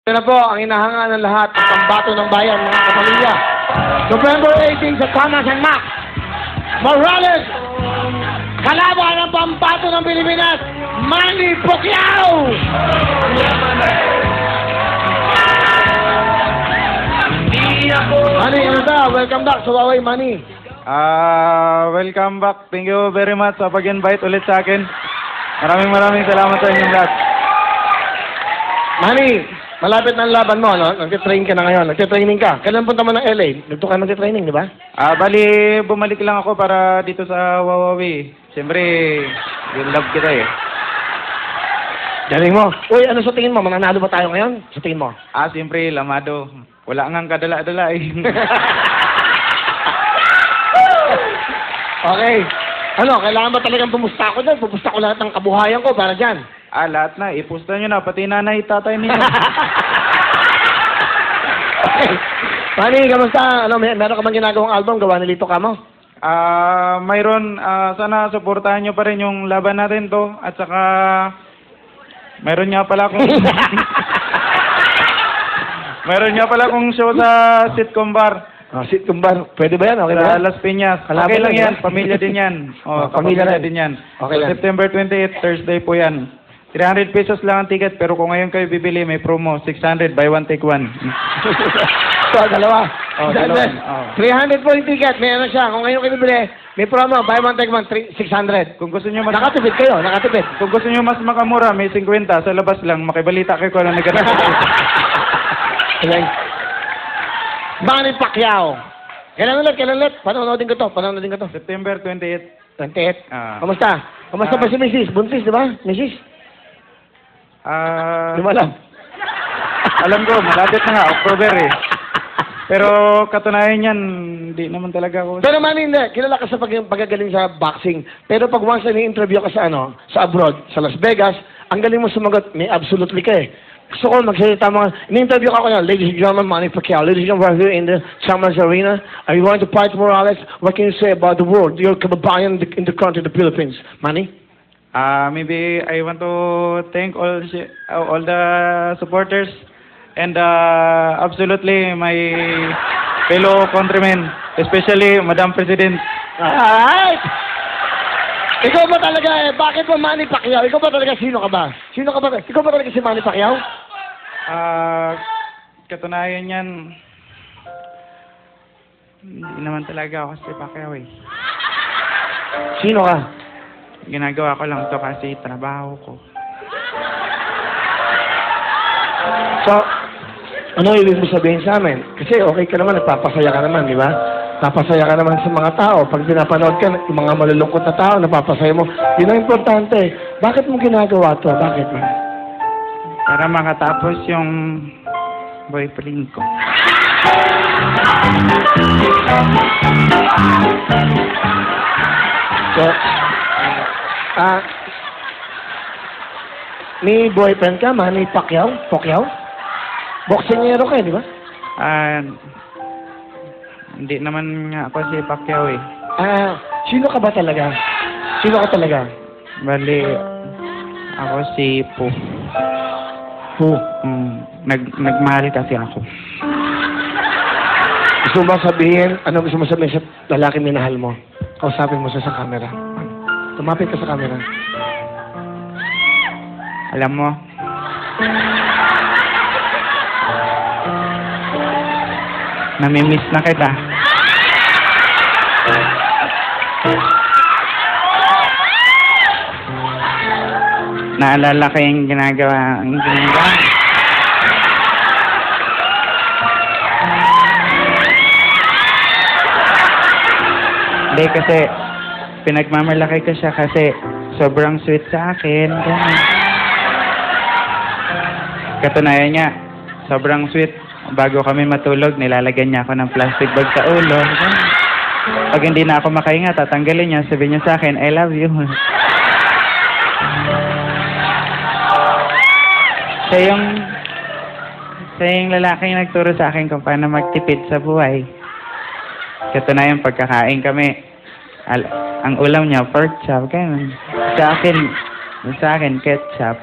Ito na po ang inahanga ng lahat, ang pambato ng bayan, mga kapamilya. November 18 sa Thomas and Max Morales, kalaban ng pambato ng Pilipinas, Manny Pacquiao! Manny, ano ta? Welcome back sa Huawei, Manny. Welcome back. Thank you very much sa pag-invite ulit sa akin. Maraming salamat sa inyong lahat. Manny, malapit na ang laban mo, no? Nagtitrain ka na ngayon. Nagtitraining ka. Kailan punta mo ng LA? Nagto ka magtitraining, di ba? Bali, bumalik lang ako para dito sa Huawei. Siyempre, yung love kita eh. Galing mo. Uy, ano sa tingin mo? Mananalo ba tayo ngayon? Sa tingin mo? Siyempre, lamado. Wala ngang kadala-dala eh. Okay. Ano, kailangan ba talagang pumusta ako dyan? Pumusta ko lahat ng kabuhayan ko para dyan. Lahat na. Ipusta nyo na. Pati nanay, tatay ninyo. Okay. Manny, kamusta? Ano, meron ka bang ginagawang album? Gawa ni Lito Camo? Mayroon, sana suportahan nyo pa rin yung laban natin to. At saka, mayroon nga pala akong... mayroon nga pala akong show sa sitcom bar. Sitcom bar. Pwede ba yan? Okay ba Sa yan? Las Piñas. Kalaban Okay lang lang yan. yan. Pamilya din yan. Pamilya rin. din yan. Okay So, lang. September 28, Thursday po yan. 300 pesos lang ang ticket, pero kung ngayon kayo bibili, may promo. 600, buy one, take one. So, dalawa. Dalawa. 300 po yung ticket. May ano siya. Kung ngayon kayo bibili, may promo. Buy one, take one. 600. Kung gusto nyo mas... Nakatipid kayo. Nakatipid. Kung gusto nyo mas makamura, may 50. Sa labas lang, makibalita kayo kung ano nagganap. Okay. Manny Pacquiao. Kailan ulit? Panonoodin ko to. September 28. 28. Ah. Kamusta? Kamusta ba si Mrs.? Buntis, di ba? Mrs.? Di mo alam. Alam ko, malapit na nga, October eh. Pero katunayan yan, hindi naman talaga ako... Pero Manny, hindi. Kilala ka sa pagkagaling sa boxing. Pero pag once na ni-interview ka sa sa abroad, sa Las Vegas, ang galing mo sumagot, may absolutely ka eh. Gusto ko magsalita mo. Ni-interview ka ko na, ladies and gentlemen, Manny Pacquiao. Ladies and gentlemen, we're here in the Chamas Arena. Are you going to fight Morales? What can you say about the world? Your kababayan in the country, the Philippines. Manny? Maybe I want to thank all the supporters and absolutely my fellow countrymen, especially Madam President. Alright! Ikaw ba talaga bakit ba Manny Pacquiao? Ikaw ba talaga sino ka ba? Ikaw ba talaga si Manny Pacquiao? Katunayan yan, hindi naman talaga ako si Pacquiao eh. Sino ka? Ginagawa ko lang to kasi trabaho ko. So, ano ibig mo sabihin sa amin? Kasi okay ka naman, nagpapasaya ka naman, di ba? Napasaya ka naman sa mga tao. Pag pinapanood ka, yung mga malulungkot na tao, napapasaya mo. Yun ang importante. Bakit mo ginagawa to? Bakit man? Para makatapos yung boyfriend ko. So, may boyfriend ka, Manny Pacquiao? Boksingero ka, di ba? Hindi naman nga ako si Pacquiao eh. Sino ka ba talaga? Bali, ako si Po. Who? Nagmahal kasi ako. Gusto mo ba sabihin, ano gusto mo sabihin sa lalaki minahal mo? Kausapin mo siya sa camera. Tumapit ka sa camera. Alam mo, namimiss na kita. Naalala ko yung ginagawa. Hindi kasi pinagmamalaki ko siya kasi sobrang sweet sa akin. Ganun. Katunayan niya, sobrang sweet. Bago kami matulog, nilalagyan niya ako ng plastic bag sa ulo. Pag hindi na ako makahinga, tatanggalin niya. Sabihin niya sa akin, I love you. Siya yung lalaking nagturo sa akin kung paano magtipid sa buhay. Katunayan, pagkakain kami, ang ulam niya, pork chop. Ganun. Sa akin, ketchup.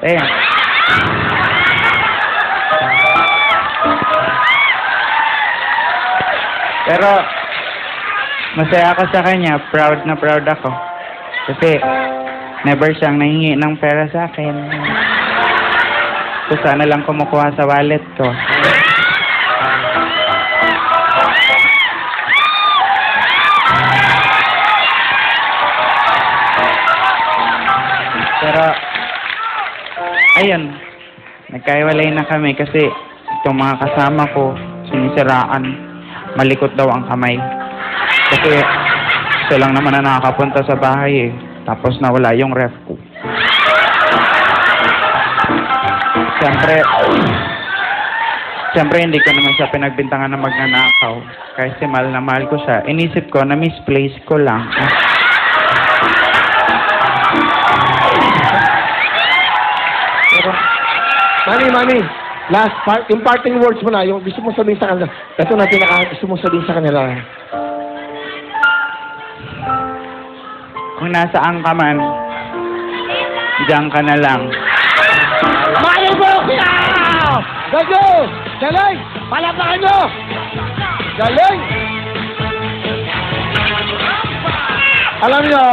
Pero, masaya ako sa kanya. Proud na proud ako. Kasi, never siyang nahingi ng pera sa akin. So, sana lang kumukuha sa wallet ko. Pero, ayun, nagkaiwalay na kami kasi itong mga kasama ko, sinisiraan, malikot daw ang kamay. Kasi, ito lang naman na nakakapunta sa bahay eh. Tapos nawala yung ref ko. Siyempre hindi ko naman siya pinagbintangan na magnanakaw. Kasi mahal na mahal ko siya. Inisip ko na misplace ko lang. Pero, Mami, last part, yung parting words mo na, yung gusto mong sabihin sa kanila, ito na gusto mong sabihin sa kanila. Kung nasaan ka man, diyan ka na lang. Malibok! Gago! Galing! Palapakan nyo! Galing! Alam nyo,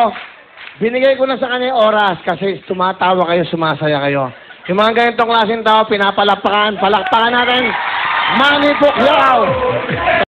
binigay ko na sa kanya yung oras kasi tumatawa kayo, sumasaya kayo. Yung mga ganitong klaseng tao, pinapalakpakan, palakpakan natin. Manny Pacquiao!